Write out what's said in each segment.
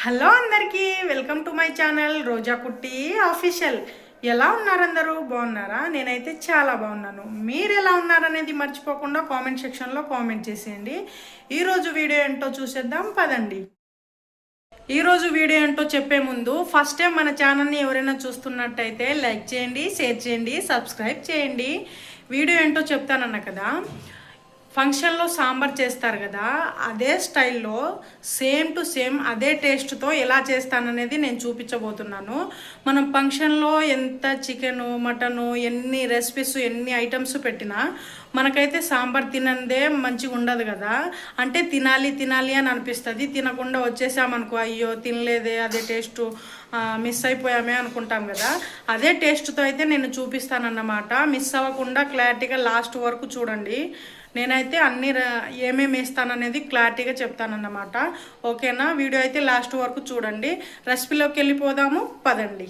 Hello అందరికీ welcome to my channel రోజా కుట్టి official. ఎలా ఉన్నారు అందరూ? బాగున్నారా? నేనైతే చాలా బాగున్నాను. మీరు ఎలా ఉన్నారనేది మర్చిపోకుండా కామెంట్ సెక్షన్లో కామెంట్ చేసేయండి. ఈరోజు వీడియో ఏంటో చూసేద్దాం పదండి. ఈరోజు వీడియో ఏంటో చెప్పే ముందు ఫస్ట్ టైం మన ఛానల్ని ఎవరైనా చూస్తున్నట్టయితే లైక్ చేయండి, షేర్ చేయండి, సబ్స్క్రైబ్ చేయండి. వీడియో ఏంటో చెప్తానన్నా కదా, ఫంక్షన్లో సాంబార్ చేస్తారు కదా, అదే స్టైల్లో సేమ్ టు సేమ్ అదే టేస్ట్తో ఎలా చేస్తాననేది నేను చూపించబోతున్నాను. మనం ఫంక్షన్లో ఎంత చికెను మటను ఎన్ని రెసిపీస్ ఎన్ని ఐటమ్స్ పెట్టినా మనకైతే సాంబార్ తినందే మంచిగా ఉండదు కదా. అంటే తినాలి తినాలి అని అనిపిస్తుంది. తినకుండా వచ్చేసామనుకో, అయ్యో తినలేదే, అదే టేస్ట్ మిస్ అయిపోయామే అనుకుంటాం కదా. అదే టేస్ట్తో అయితే నేను చూపిస్తానన్నమాట. మిస్ అవ్వకుండా క్లారిటీగా లాస్ట్ వరకు చూడండి. నేనైతే అన్ని ఏమేమి వేస్తాననేది క్లారిటీగా చెప్తానన్నమాట. ఓకేనా? వీడియో అయితే లాస్ట్ వరకు చూడండి. రెసిపీలోకి వెళ్ళిపోదాము పదండి.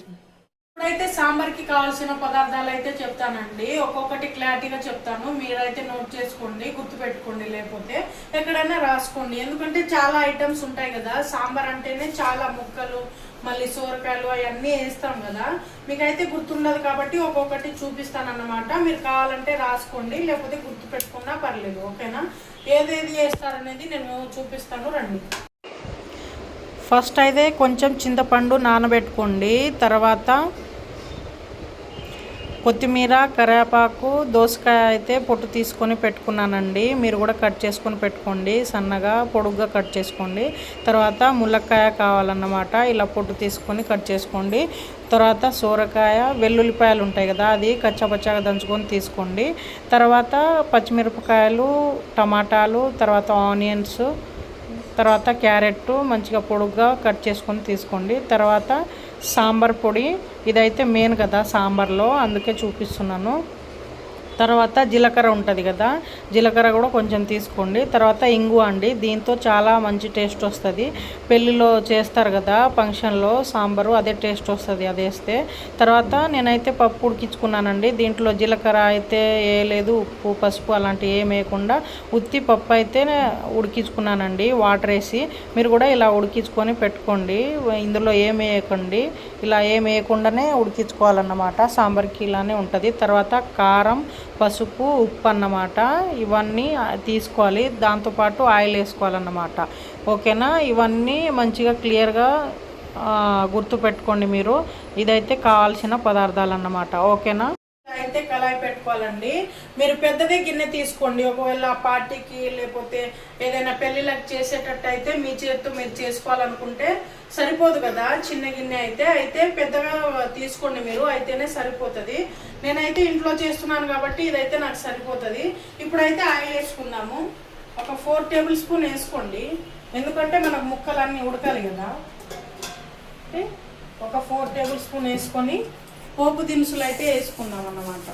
ఇప్పుడైతే సాంబార్కి కావాల్సిన పదార్థాలు అయితే చెప్తానండి. ఒక్కొక్కటి క్లారిటీగా చెప్తాను. మీరైతే నోట్ చేసుకోండి, గుర్తుపెట్టుకోండి, లేకపోతే ఎక్కడైనా రాసుకోండి. ఎందుకంటే చాలా ఐటమ్స్ ఉంటాయి కదా. సాంబార్ అంటేనే చాలా ముక్కలు, మళ్ళీ సోరకాయలు అవన్నీ వేస్తాం కదా. మీకైతే గుర్తుండదు కాబట్టి ఒక్కొక్కటి చూపిస్తానన్నమాట. మీరు కావాలంటే రాసుకోండి, లేకపోతే గుర్తు పెట్టుకున్నా పర్లేదు. ఓకేనా? ఏదేది వేస్తారనేది నేను చూపిస్తాను రండి. ఫస్ట్ అయితే కొంచెం చింతపండు నానబెట్టుకోండి. తర్వాత కొత్తిమీర, కరివేపాకు, దోసకాయ అయితే పొట్టు తీసుకొని పెట్టుకున్నానండి. మీరు కూడా కట్ చేసుకొని పెట్టుకోండి, సన్నగా పొడుగ్గా కట్ చేసుకోండి. తర్వాత ములక్కాయ కావాలన్నమాట, ఇలా పొట్టు తీసుకొని కట్ చేసుకోండి. తర్వాత సోరకాయ, వెల్లుల్లిపాయలు ఉంటాయి కదా, అది కచ్చాపచ్చాగా దంచుకొని తీసుకోండి. తర్వాత పచ్చిమిరపకాయలు, టమాటాలు, తర్వాత ఆనియన్స్, తర్వాత క్యారెట్ మంచిగా పొడుగ్గా కట్ చేసుకొని తీసుకోండి. తర్వాత సాంబార్ పొడి, ఇదైతే మెయిన్ కదా సాంబార్లో, అందుకే చూపిస్తున్నాను. తర్వాత జీలకర్ర ఉంటుంది కదా, జీలకర్ర కూడా కొంచెం తీసుకోండి. తర్వాత ఇంగువ అండి, దీంతో చాలా మంచి టేస్ట్ వస్తుంది. పెళ్ళిలో చేస్తారు కదా ఫంక్షన్లో సాంబారు, అదే టేస్ట్ వస్తుంది అది వేస్తే. తర్వాత నేనైతే పప్పు ఉడికించుకున్నానండి. దీంట్లో జీలకర్ర అయితే వేయలేదు, ఉప్పు పసుపు అలాంటివి ఏం వేయకుండా ఉత్తి పప్పు అయితే ఉడికించుకున్నానండి వాటర్ వేసి. మీరు కూడా ఇలా ఉడికించుకొని పెట్టుకోండి, ఇందులో ఏం వేయకండి. ఇలా ఏం వేయకుండానే ఉడికించుకోవాలన్నమాట. సాంబార్కి ఇలానే ఉంటుంది. తర్వాత కారం, పసుపు, ఉప్పు అన్నమాట, ఇవన్నీ తీసుకోవాలి. దాంతోపాటు ఆయిల్ వేసుకోవాలన్నమాట. ఓకేనా? ఇవన్నీ మంచిగా క్లియర్గా గుర్తుపెట్టుకోండి మీరు. ఇదైతే కావాల్సిన పదార్థాలు అన్నమాట. ఓకేనా? అయితే కళాయి పెట్టుకోవాలండి. మీరు పెద్దదే గిన్నె తీసుకోండి. ఒకవేళ పార్టీకి లేకపోతే ఏదైనా పెళ్లిళ్ళకి చేసేటట్టు అయితే మీ చేతితో మీరు చేసుకోవాలనుకుంటే సరిపోదు కదా చిన్న గిన్నె అయితే పెద్దగా తీసుకోండి మీరు, అయితేనే సరిపోతుంది. నేనైతే ఇంట్లో చేస్తున్నాను కాబట్టి ఇదైతే నాకు సరిపోతుంది. ఇప్పుడైతే ఆయిల్ వేసుకుందాము. ఒక 4 టేబుల్ స్పూన్ వేసుకోండి, ఎందుకంటే మనకు ముక్కలన్నీ ఉడకాలి కదా. ఒక 4 టేబుల్ స్పూన్ వేసుకొని పోపు దినుసులు అయితే వేసుకుందాం అన్నమాట.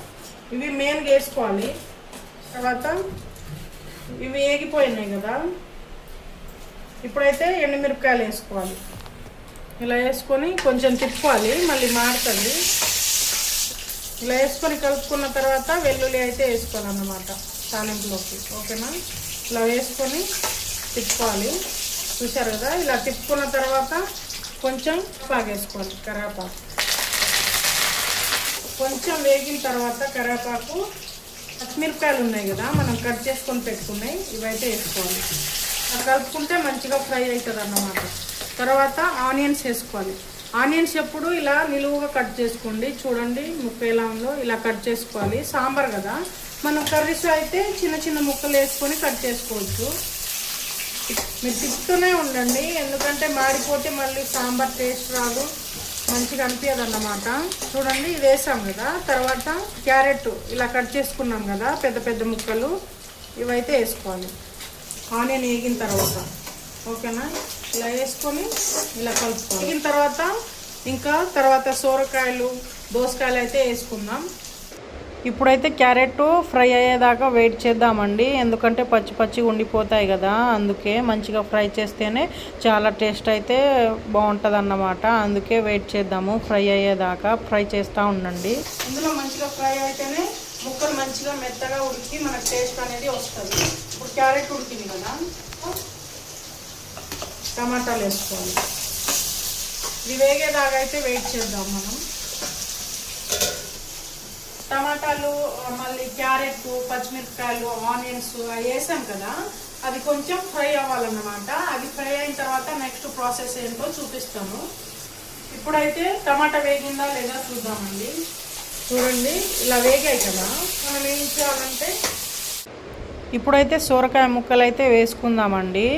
ఇవి మెయిన్గా వేసుకోవాలి. తర్వాత ఇవి వేగిపోయినాయి కదా, ఇప్పుడైతే ఎండుమిరపకాయలు వేసుకోవాలి. ఇలా వేసుకొని కొంచెం తిప్పుకోవాలి, మళ్ళీ మారుతుంది. ఇలా వేసుకొని కలుపుకున్న తర్వాత వెల్లుల్లి అయితే వేసుకోవాలన్నమాట తాలింపులోకి. ఓకేనా? ఇలా వేసుకొని తిప్పుకోవాలి. చూసారు కదా, ఇలా తిప్పుకున్న తర్వాత కొంచెం వేసుకోవాలి కరివేపాకు. కొంచెం వేగిన తర్వాత కరివేపాకు, పచ్చిమిరపకాయలు ఉన్నాయి కదా మనం కట్ చేసుకొని పెట్టుకున్నాయి, ఇవైతే వేసుకోవాలి. కలుపుకుంటే మంచిగా ఫ్రై అవుతుంది అన్నమాట. తర్వాత ఆనియన్స్ వేసుకోవాలి. ఆనియన్స్ ఎప్పుడు ఇలా నిలువుగా కట్ చేసుకోండి. చూడండి ముక్క ఎలా ఉందో, ఇలా కట్ చేసుకోవాలి. సాంబార్ కదా, మనం కర్రీస్ అయితే చిన్న చిన్న ముక్కలు వేసుకొని కట్ చేసుకోవచ్చు. మీరు తిప్పుతూనే ఉండండి, ఎందుకంటే మాడిపోతే మళ్ళీ సాంబార్ టేస్ట్ రాదు, మంచిగా అనిపించదు అన్నమాట. చూడండి ఇది వేసాం కదా. తర్వాత క్యారెట్ ఇలా కట్ చేసుకున్నాం కదా పెద్ద పెద్ద ముక్కలు, ఇవైతే వేసుకోవాలి ఆనియన్ వేగిన తర్వాత. ఓకేనా? ఇలా వేసుకొని ఇలా కలుపుకోవాలి. వేగిన తర్వాత తర్వాత సోరకాయలు, దోసకాయలు అయితే వేసుకుందాం. ఇప్పుడైతే క్యారెట్ ఫ్రై అయ్యేదాకా వెయిట్ చేద్దామండి, ఎందుకంటే పచ్చి పచ్చి ఉండిపోతాయి కదా, అందుకే మంచిగా ఫ్రై చేస్తేనే చాలా టేస్ట్ అయితే బాగుంటుంది అన్నమాట. అందుకే వెయిట్ చేద్దాము ఫ్రై అయ్యేదాకా. ఫ్రై చేస్తూ ఉండండి. ఇందులో మంచిగా ఫ్రై అయితేనే ముక్కలు మంచిగా మెత్తగా ఉడికి మనకు టేస్ట్ అనేది వస్తుంది. ఇప్పుడు క్యారెట్ ఉడికింది కదా, టమాటాలు వేసుకోవాలి. ఇది వేగేదాకా అయితే వెయిట్ చేద్దాం మనం. టమాటాలు, మళ్ళీ క్యారెట్, పచ్చిమిరపకాయలు, ఆనియన్స్ అవి వేసాం కదా, అది కొంచెం ఫ్రై అవ్వాలన్నమాట. అది ఫ్రై అయిన తర్వాత నెక్స్ట్ ప్రాసెస్ ఏంటో చూపిస్తాను. ఇప్పుడైతే టమాటా వేగిందా లేదా చూద్దామండి. చూడండి, ఇలా వేగాయి కదా. మనం ఏం చేయాలంటే ఇప్పుడైతే సొరకాయ ముక్కలు అయితే వేసుకుందామండి.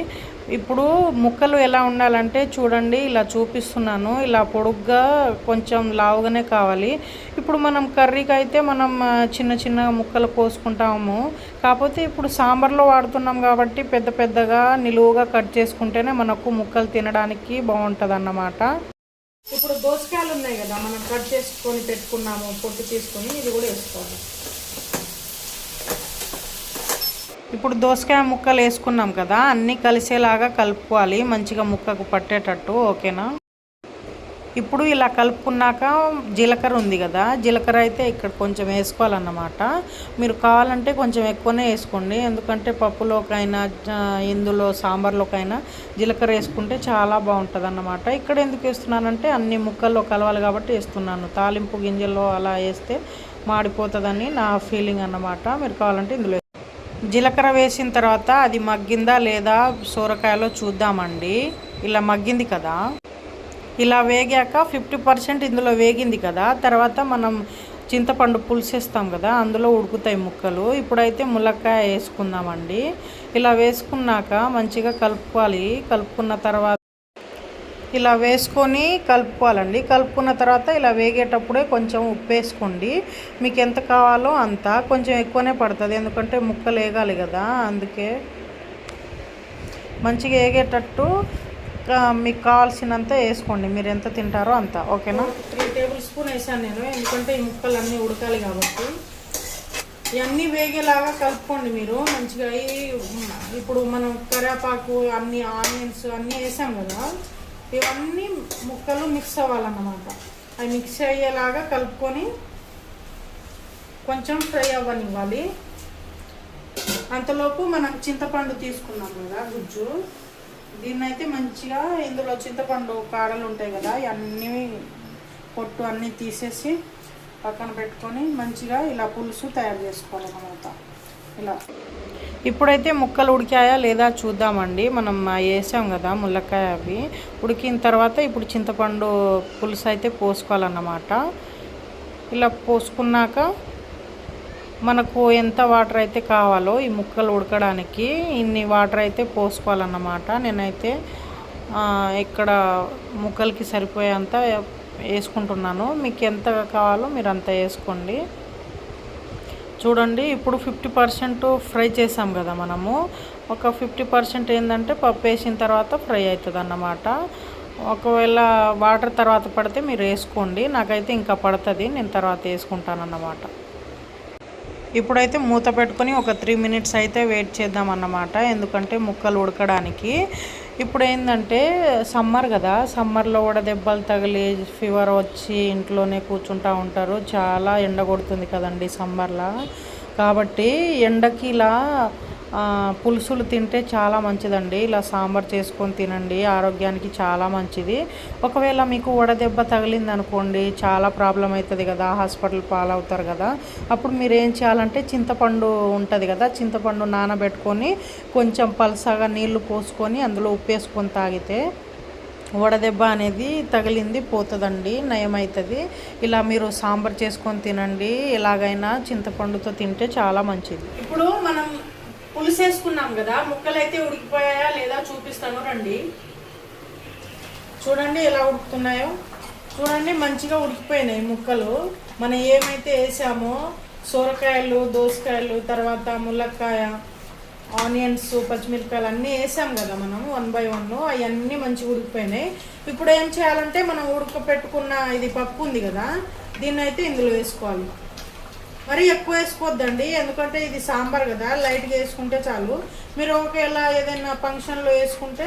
ఇప్పుడు ముక్కలు ఎలా ఉండాలంటే చూడండి, ఇలా చూపిస్తున్నాను. ఇలా పొడుగ్గా కొంచెం లావుగానే కావాలి. ఇప్పుడు మనం కర్రీకి అయితే మనం చిన్న చిన్న ముక్కలు కోసుకుంటాము. కాకపోతే ఇప్పుడు సాంబార్లో వాడుతున్నాం కాబట్టి పెద్ద పెద్దగా నిలువుగా కట్ చేసుకుంటేనే మనకు ముక్కలు తినడానికి బాగుంటుంది అన్నమాట. ఇప్పుడు దోసకాయలు ఉన్నాయి కదా, మనం కట్ చేసుకొని పెట్టుకున్నాము, పొట్టు తీసుకొని ఇది కూడా వేసుకోవాలి. ఇప్పుడు దోసకాయ ముక్కలు వేసుకున్నాం కదా, అన్నీ కలిసేలాగా కలుపుకోవాలి, మంచిగా ముక్కకు పట్టేటట్టు. ఓకేనా? ఇప్పుడు ఇలా కలుపుకున్నాక జీలకర్ర ఉంది కదా, జీలకర్ర అయితే ఇక్కడ కొంచెం వేసుకోవాలన్నమాట. మీరు కావాలంటే కొంచెం ఎక్కువనే వేసుకోండి, ఎందుకంటే పప్పులోకైనా ఇందులో సాంబార్లోకైనా జీలకర్ర వేసుకుంటే చాలా బాగుంటుంది అన్నమాట. ఇక్కడ ఎందుకు వేస్తున్నానంటే అన్ని ముక్కల్లో కలవాలి కాబట్టి వేస్తున్నాను. తాలింపు గింజల్లో అలా వేస్తే మాడిపోతుందని నా ఫీలింగ్ అన్నమాట. మీరు కావాలంటే ఇందులో జీలకర్ర వేసిన తర్వాత అది మగ్గిందా లేదా సొరకాయలో చూద్దామండి. ఇలా మగ్గింది కదా, ఇలా వేగాక 50% ఇందులో వేగింది కదా, తర్వాత మనం చింతపండు పులుసు వేస్తాం కదా, అందులో ఉడుకుతాయి ముక్కలు. ఇప్పుడైతే ములక్కాయ వేసుకుందామండి. ఇలా వేసుకున్నాక మంచిగా కలుపుకోవాలి. కలుపుకున్న తర్వాత ఇలా వేసుకొని కలుపుకోవాలండి. కలుపుకున్న తర్వాత ఇలా వేగేటప్పుడే కొంచెం ఉప్పు వేసుకోండి. మీకు ఎంత కావాలో అంత, కొంచెం ఎక్కువనే పడుతుంది ఎందుకంటే ముక్కలు వేగాలి కదా, అందుకే మంచిగా వేగేటట్టు మీకు కావాల్సినంత వేసుకోండి. మీరు ఎంత తింటారో అంత. ఓకేనా? 3 టేబుల్ స్పూన్ వేసాను నేను, ఎందుకంటే ఈ ముక్కలు అన్నీ ఉడకాలి కాబట్టి. ఇవన్నీ వేగేలాగా కలుపుకోండి మీరు మంచిగా. ఇప్పుడు మనం కరివేపాకు, అన్ని ఆనియన్స్ అన్నీ వేసాం కదా, ఇవన్నీ ముక్కలు మిక్స్ అవ్వాలన్నమాట. అవి మిక్స్ అయ్యేలాగా కలుపుకొని కొంచెం ఫ్రై అవ్వనివ్వాలి. అంతలోపు మనం చింతపండు తీసుకున్నాం కదా, గుజ్జు, దీన్నైతే మంచిగా ఇందులో చింతపండు కాడలు ఉంటాయి కదా, ఇవన్నీ పొట్టు అన్నీ తీసేసి పక్కన పెట్టుకొని మంచిగా ఇలా పులుసు తయారు చేసుకోవాలన్నమాట. ఇలా ఇప్పుడైతే ముక్కలు ఉడికాయా లేదా చూద్దామండి. మనం వేసాం కదా ములక్కాయ, అవి ఉడికిన తర్వాత ఇప్పుడు చింతపండు పులుసు అయితే పోసుకోవాలన్నమాట. ఇలా పోసుకున్నాక మనకు ఎంత వాటర్ అయితే కావాలో ఈ ముక్కలు ఉడకడానికి ఇన్ని వాటర్ అయితే పోసుకోవాలన్నమాట. నేనైతే ఇక్కడ ముక్కలకి సరిపోయేంత వేసుకుంటున్నాను. మీకు ఎంత కావాలో మీరు అంత వేసుకోండి. చూడండి, ఇప్పుడు 50% ఫ్రై చేసాం కదా మనము, ఒక 50% ఏంటంటే పప్పు వేసిన తర్వాత ఫ్రై అవుతుంది అన్నమాట. ఒకవేళ వాటర్ తర్వాత పడితే మీరు వేసుకోండి, నాకైతే ఇంకా పడుతుంది, నేను తర్వాత వేసుకుంటాను అన్నమాట. ఇప్పుడైతే మూత పెట్టుకొని ఒక 3 మినిట్స్ అయితే వెయిట్ చేద్దాం అన్నమాట, ఎందుకంటే ముక్కలు ఉడకడానికి. ఇప్పుడు ఏంటంటే సమ్మర్ కదా, సమ్మర్లో కూడా దెబ్బలు తగిలి ఫీవర్ వచ్చి ఇంట్లోనే కూర్చుంటూ ఉంటారు. చాలా ఎండ కొడుతుంది కదండి సమ్మర్లో, కాబట్టి ఎండకి ఇలా పులుసులు తింటే చాలా మంచిదండి. ఇలా సాంబార్ చేసుకొని తినండి, ఆరోగ్యానికి చాలా మంచిది. ఒకవేళ మీకు వడదెబ్బ తగిలింది అనుకోండి, చాలా ప్రాబ్లం అవుతుంది కదా, హాస్పిటల్ పాలవుతారు కదా. అప్పుడు మీరు ఏం చేయాలంటే చింతపండు ఉంటుంది కదా, చింతపండు నానబెట్టుకొని కొంచెం పల్సగా నీళ్లు పోసుకొని అందులో ఉప్పు వేసుకొని తాగితే వడదెబ్బ అనేది తగిలింది పోతుందండి, నయమవుతుంది. ఇలా మీరు సాంబార్ చేసుకొని తినండి, ఎలాగైనా చింతపండుతో తింటే చాలా మంచిది. ఇప్పుడు మనం పులుసు వేసుకున్నాం కదా, ముక్కలు అయితే ఉడికిపోయాయా లేదా చూపిస్తాను రండి. చూడండి ఎలా ఉడుకుతున్నాయో, చూడండి మంచిగా ఉడికిపోయినాయి ముక్కలు. మనం ఏమైతే వేసామో సొరకాయలు, దోసకాయలు, తర్వాత ములక్కాయ, ఆనియన్స్, పచ్చిమిరపకాయలు అన్నీ వేసాం కదా మనం 1 by 1, అవన్నీ మంచిగా ఉడికిపోయినాయి. ఇప్పుడు ఏం చేయాలంటే మనం ఉడకపెట్టుకున్న ఇది పప్పు ఉంది కదా, దీన్ని అయితే ఇందులో వేసుకోవాలి. మరీ ఎక్కువ వేసుకోవద్దండి, ఎందుకంటే ఇది సాంబార్ కదా, లైట్గా వేసుకుంటే చాలు. మీరు ఒకవేళ ఏదైనా ఫంక్షన్లో వేసుకుంటే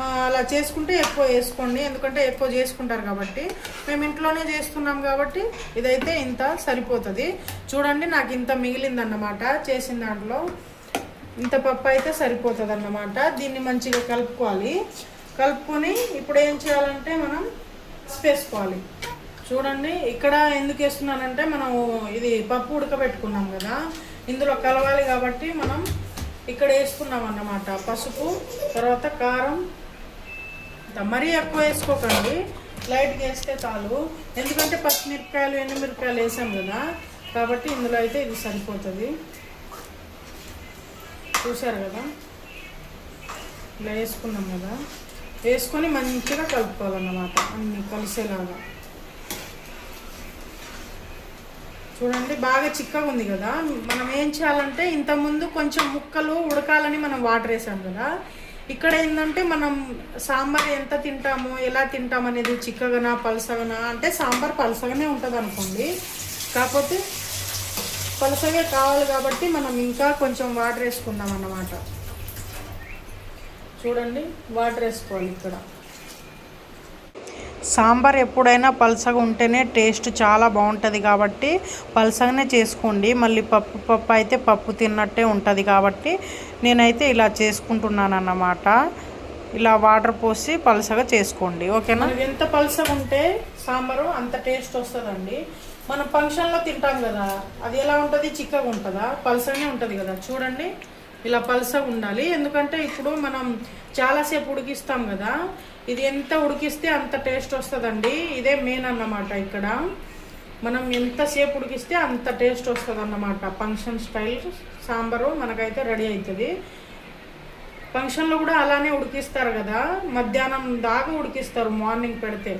అలా చేసుకుంటే ఎక్కువ వేసుకోండి, ఎందుకంటే ఎక్కువ చేసుకుంటారు కాబట్టి. మేము ఇంట్లోనే చేస్తున్నాం కాబట్టి ఇదైతే ఇంత సరిపోతుంది. చూడండి, నాకు ఇంత మిగిలిందన్నమాట చేసిన దాంట్లో, ఇంత పప్పు అయితే సరిపోతుంది అన్నమాట. దీన్ని మంచిగా కలుపుకోవాలి. కలుపుకొని ఇప్పుడు ఏం చేయాలంటే మనం వేసుకోవాలి. చూడండి ఇక్కడ ఎందుకు వేస్తున్నానంటే మనం ఇది పప్పు ఉడకబెట్టుకున్నాం కదా, ఇందులో కలవాలి కాబట్టి మనం ఇక్కడ వేసుకున్నాం అన్నమాట. పసుపు, తర్వాత కారం, మరీ ఎక్కువ వేసుకోకండి, లైట్గా వేస్తే చాలు. ఎందుకంటే పచ్చిమిరపకాయలు ఎండుమిరపకాయలు వేసాం కదా, కాబట్టి ఇందులో అయితే ఇది సరిపోతుంది. చూసారు కదా, ఇలా వేసుకున్నాం కదా, వేసుకొని మంచిగా కలుపుకోవాలన్నమాట, అన్నీ కలిసేలాగా. చూడండి బాగా చిక్కగా ఉంది కదా. మనం ఏం చేయాలంటే ఇంతకుముందు కొంచెం ముక్కలు ఉడకాలని మనం వాటర్ వేసాం కదా, ఇక్కడ ఏంటంటే మనం సాంబార్ ఎంత తింటామో ఎలా తింటాము అనేది చిక్కగనా పలసగనా అంటే సాంబార్ పలసగానే ఉంటుంది అనుకోండి, కాకపోతే పలసగా కావాలి కాబట్టి మనం ఇంకా కొంచెం వాటర్ వేసుకుందాం అన్నమాట. చూడండి వాటర్ వేసుకోవాలి. ఇక్కడ సాంబార్ ఎప్పుడైనా పలసగా ఉంటేనే టేస్ట్ చాలా బాగుంటుంది కాబట్టి పలసగానే చేసుకోండి. మళ్ళీ పప్పు అయితే పప్పు తిన్నట్టే ఉంటుంది కాబట్టి నేనైతే ఇలా చేసుకుంటున్నాను అన్నమాట. ఇలా వాటర్ పోసి పలసగా చేసుకోండి, ఓకేనా. ఎంత పలసగా ఉంటే సాంబారు అంత టేస్ట్ వస్తుందండి. మనం ఫంక్షన్లో తింటాం కదా, అది ఎలా ఉంటుంది, చిక్కగా ఉంటుందా, పలసగానే ఉంటుంది కదా. చూడండి ఇలా పలసగా ఉండాలి, ఎందుకంటే ఇప్పుడు మనం చాలాసేపు ఉడికిస్తాం కదా, ఇది ఎంత ఉడికిస్తే అంత టేస్ట్ వస్తుందండి. ఇదే మెయిన్ అన్నమాట. ఇక్కడ మనం ఎంతసేపు ఉడికిస్తే అంత టేస్ట్ వస్తుంది అన్నమాట. ఫంక్షన్ స్టైల్ సాంబారు మనకైతే రెడీ అవుతుంది. ఫంక్షన్లో కూడా అలానే ఉడికిస్తారు కదా, మధ్యాహ్నం దాకా ఉడికిస్తారు మార్నింగ్ పెడితే.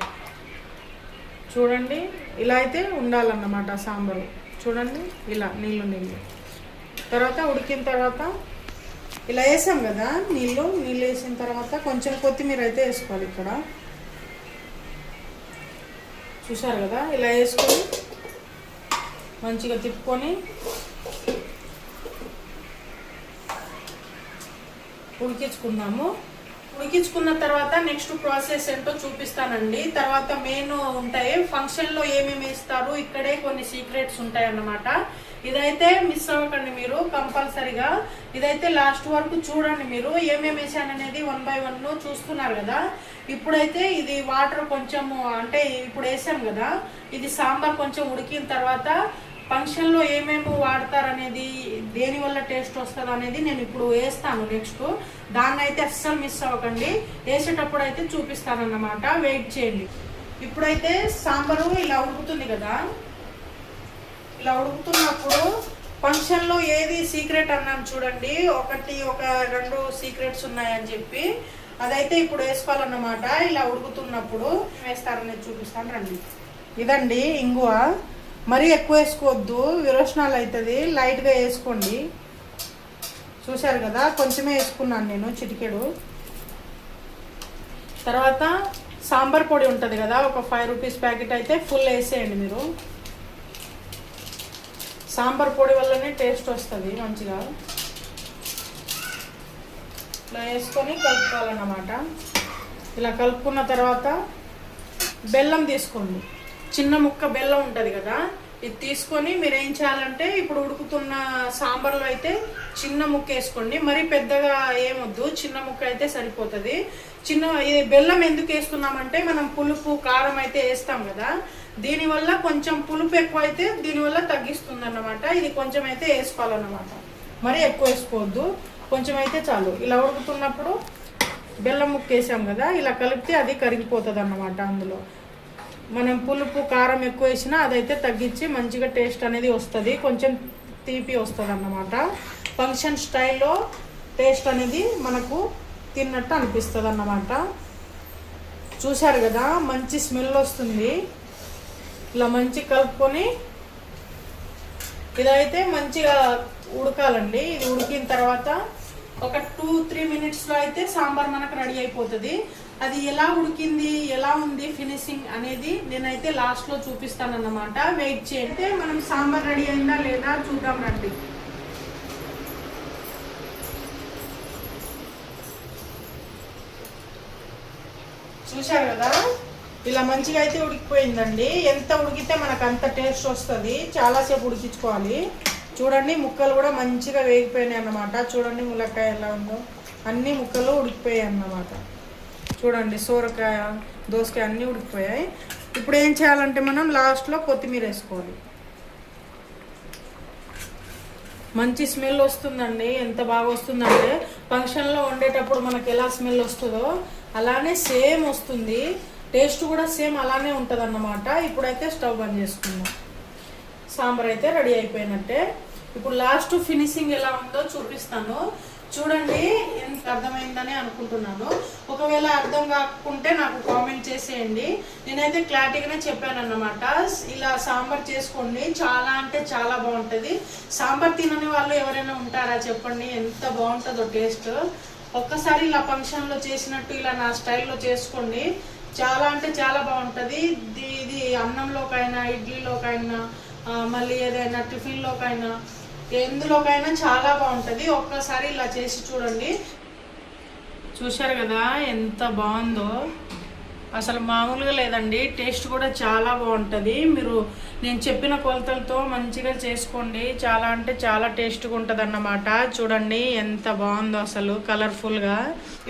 చూడండి ఇలా అయితే ఉండాలన్నమాట సాంబారు. చూడండి ఇలా నీళ్ళు తర్వాత ఉడికిన తర్వాత ఇలా వేసాం కదా, నీళ్ళు వేసిన తర్వాత కొంచెం కొత్తిమీర అయితే వేసుకోవాలి. ఇక్కడ చూసారు కదా, ఇలా వేసుకొని మంచిగా తిప్పుకొని ఉడికించుకుందాము. ఉడికించుకున్న తర్వాత నెక్స్ట్ ప్రాసెస్ ఏంటో చూపిస్తానండి. తర్వాత మెయిన్ ఉంటాయి ఫంక్షన్లో ఏమేమి వేస్తారు, ఇక్కడే కొన్ని సీక్రెట్స్ ఉంటాయి అన్నమాట. ఇదైతే మిస్ అవ్వకండి మీరు కంపల్సరీగా. ఇదైతే లాస్ట్ వరకు చూడండి. మీరు ఏమేమి వేసాను అనేది 1 by 1 చూస్తున్నారు కదా. ఇప్పుడైతే ఇది వాటర్ కొంచెము అంటే ఇప్పుడు వేసాం కదా, ఇది సాంబార్ కొంచెం ఉడికిన తర్వాత ఫంక్షన్లో ఏమేమి వాడతారు అనేది, దేనివల్ల టేస్ట్ వస్తుంది అనేది నేను ఇప్పుడు వేస్తాను. నెక్స్ట్ దాన్ని అయితే అస్సలు మిస్ అవ్వకండి, వేసేటప్పుడు అయితే చూపిస్తానన్నమాట. వెయిట్ చేయండి. ఇప్పుడైతే సాంబారు ఇలా ఉడుకుతుంది కదా, ఇలా ఉడుకుతున్నప్పుడు ఫంక్షన్లో ఏది సీక్రెట్ అన్నాను చూడండి, ఒక 2 సీక్రెట్స్ ఉన్నాయని చెప్పి, అదైతే ఇప్పుడు వేసుకోవాలన్నమాట. ఇలా ఉడుకుతున్నప్పుడు వేస్తారనేది చూపిస్తాను రండి. ఇదండి ఇంగువ, మరీ ఎక్కువ వేసుకోవద్దు, విరోచనాలు అవుతుంది, లైట్గా వేసుకోండి. చూశారు కదా, కొంచెమే వేసుకున్నాను నేను, చిటికెడు. తర్వాత సాంబార్ పొడి ఉంటుంది కదా, ఒక 5 రూపీస్ ప్యాకెట్ అయితే ఫుల్ వేసేయండి మీరు. సాంబార్ పొడి వల్లనే టేస్ట్ వస్తుంది మంచిగా. ఇలా వేసుకొని కలుపుకోవాలన్నమాట. ఇలా కలుపుకున్న తర్వాత బెల్లం తీసుకోండి, చిన్న ముక్క బెల్లం ఉంటుంది కదా, ఇది తీసుకొని మీరు ఏం చేయాలంటే ఇప్పుడు ఉడుకుతున్న సాంబార్లో అయితే చిన్న ముక్క వేసుకోండి, మరీ పెద్దగా ఏమొద్దు, చిన్న ముక్క అయితే సరిపోతుంది. ఇది బెల్లం ఎందుకు వేస్తున్నామంటే మనం పులుపు కారం అయితే వేస్తాం కదా, దీనివల్ల కొంచెం పులుపు ఎక్కువ అయితే దీనివల్ల తగ్గిస్తుంది అన్నమాట. ఇది కొంచెం అయితే వేసుకోవాలన్నమాట, మరీ ఎక్కువ వేసుకోవద్దు, కొంచెం అయితే చాలు. ఇలా ఉడుకుతున్నప్పుడు బెల్లం ముక్క వేసాం కదా, ఇలా కలిపితే అది కరిగిపోతుంది అన్నమాట. అందులో మనం పులుపు కారం ఎక్కువ వేసినా అదైతే తగ్గించి మంచిగా టేస్ట్ అనేది వస్తుంది, కొంచెం తీపి వస్తుంది అన్నమాట. ఫంక్షన్ స్టైల్లో టేస్ట్ అనేది మనకు తిన్నట్టు అనిపిస్తుంది అన్నమాట. చూశారు కదా, మంచి స్మెల్ వస్తుంది. ఇలా మంచి కలుపుకొని ఇదైతే మంచిగా ఉడకాలండి. ఇది ఉడికిన తర్వాత ఒక 2-3 మినిట్స్లో అయితే సాంబార్ మనకు రెడీ అయిపోతుంది. అది ఎలా ఉడికింది, ఎలా ఉంది ఫినిషింగ్ అనేది నేనైతే లాస్ట్లో చూపిస్తానన్నమాట. వెయిట్ చేయండి. మనం సాంబార్ రెడీ అయిందా లేదా చూద్దాం రండి. చూశారు కదా, ఇలా మంచిగా అయితే ఉడికిపోయిందండి. ఎంత ఉడికితే మనకు అంత టేస్ట్ వస్తుంది, చాలాసేపు ఉడికించుకోవాలి. చూడండి ముక్కలు కూడా మంచిగా వేగిపోయినాయి అన్నమాట. చూడండి ములక్కాయ ఎలా ఉందో, అన్ని ముక్కలు ఉడికిపోయాయి అన్నమాట. చూడండి సోరకాయ దోసకాయ అన్నీ ఉడికిపోయాయి. ఇప్పుడు ఏం చేయాలంటే మనం లాస్ట్లో కొత్తిమీర వేసుకోవాలి. మంచి స్మెల్ వస్తుందండి. ఎంత బాగా వస్తుందంటే ఫంక్షన్లో వండేటప్పుడు మనకు ఎలా స్మెల్ వస్తుందో అలానే సేమ్ వస్తుంది. టేస్ట్ కూడా సేమ్ అలానే ఉంటుంది అన్నమాట. ఇప్పుడైతే స్టవ్ బంద్ చేసుకుందాం. సాంబార్ అయితే రెడీ అయిపోయినట్టే. ఇప్పుడు లాస్ట్ ఫినిషింగ్ ఎలా ఉందో చూపిస్తాను. చూడండి, ఎంత అర్థమైందని అనుకుంటున్నాను. ఒకవేళ అర్థం కాకుంటే నాకు కామెంట్ చేసేయండి. నేనైతే క్లారిటీగానే చెప్పాను అన్నమాట. ఇలా సాంబార్ చేసుకోండి, చాలా అంటే చాలా బాగుంటుంది. సాంబార్ తినని వాళ్ళు ఎవరైనా ఉంటారా చెప్పండి, ఎంత బాగుంటుందో టేస్ట్. ఒక్కసారి ఇలా ఫంక్షన్లో చేసినట్టు ఇలా నా స్టైల్లో చేసుకోండి, చాలా అంటే చాలా బాగుంటుంది. ఇది అన్నంలోకైనా ఇడ్లీలోకైనా మళ్ళీ ఏదైనా టిఫిన్లోకైనా ఎందులోకైనా చాలా బాగుంటుంది. ఒక్కసారి ఇలా చేసి చూడండి. చూశారు కదా ఎంత బాగుందో, అసలు మామూలుగా లేదండి. టేస్ట్ కూడా చాలా బాగుంటుంది. మీరు నేను చెప్పిన కొలతలతో మంచిగా చేసుకోండి, చాలా అంటే చాలా టేస్ట్గా ఉంటుంది అన్నమాట. చూడండి ఎంత బాగుందో అసలు కలర్ఫుల్గా.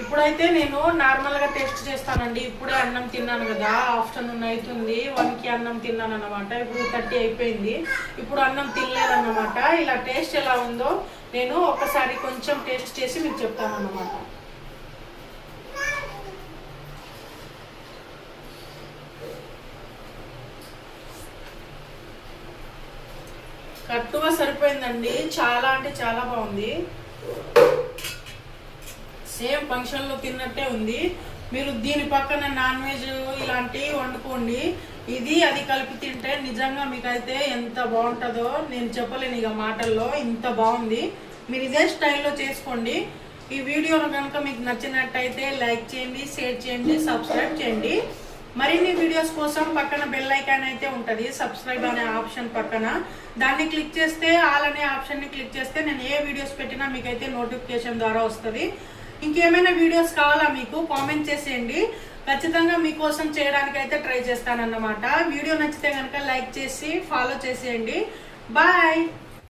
ఇప్పుడైతే నేను నార్మల్గా టేస్ట్ చేస్తానండి. ఇప్పుడే అన్నం తిన్నాను కదా, ఆఫ్టర్నూన్ అవుతుంది, 1కి అన్నం తిన్నాను అన్నమాట. ఇప్పుడు 30 అయిపోయింది. ఇప్పుడు అన్నం తినలేదన్నమాట. ఇలా టేస్ట్ ఎలా ఉందో నేను ఒకసారి కొంచెం టేస్ట్ చేసి మీకు చెప్తాను అన్నమాట. కరెక్ట్గా సరిపోయిందండి. చాలా అంటే చాలా బాగుంది. సేమ్ ఫంక్షన్లో తిన్నట్టే ఉంది. మీరు దీని పక్కన నాన్ వెజ్ ఇలాంటివి వండుకోండి. ఇది అది కలిపి తింటే నిజంగా మీకైతే ఎంత బాగుంటుందో నేను చెప్పలేను ఇక మాటల్లో. ఇంత బాగుంది. మీరు ఇదే స్టైల్లో చేసుకోండి. ఈ వీడియో కనుక మీకు నచ్చినట్టయితే లైక్ చేయండి, షేర్ చేయండి, సబ్స్క్రైబ్ చేయండి. మరిన్ని వీడియోస్ కోసం పక్కన బెల్ ఐకాన్ అయితే ఉంటుంది, సబ్స్క్రైబ్ అనే ఆప్షన్ పక్కన. దాన్ని క్లిక్ చేస్తే ఆల్ అనే ఆప్షన్ని క్లిక్ చేస్తే నేను ఏ వీడియోస్ పెట్టినా మీకైతే నోటిఫికేషన్ ద్వారా వస్తుంది. ఇంకేమైనా వీడియోస్ కావాలా మీకు కామెంట్ చేసేయండి. ఖచ్చితంగా మీకోసం చేయడానికి అయితే ట్రై చేస్తానన్నమాట. వీడియో నచ్చితే కనుక లైక్ చేసి ఫాలో చేసేయండి. బాయ్.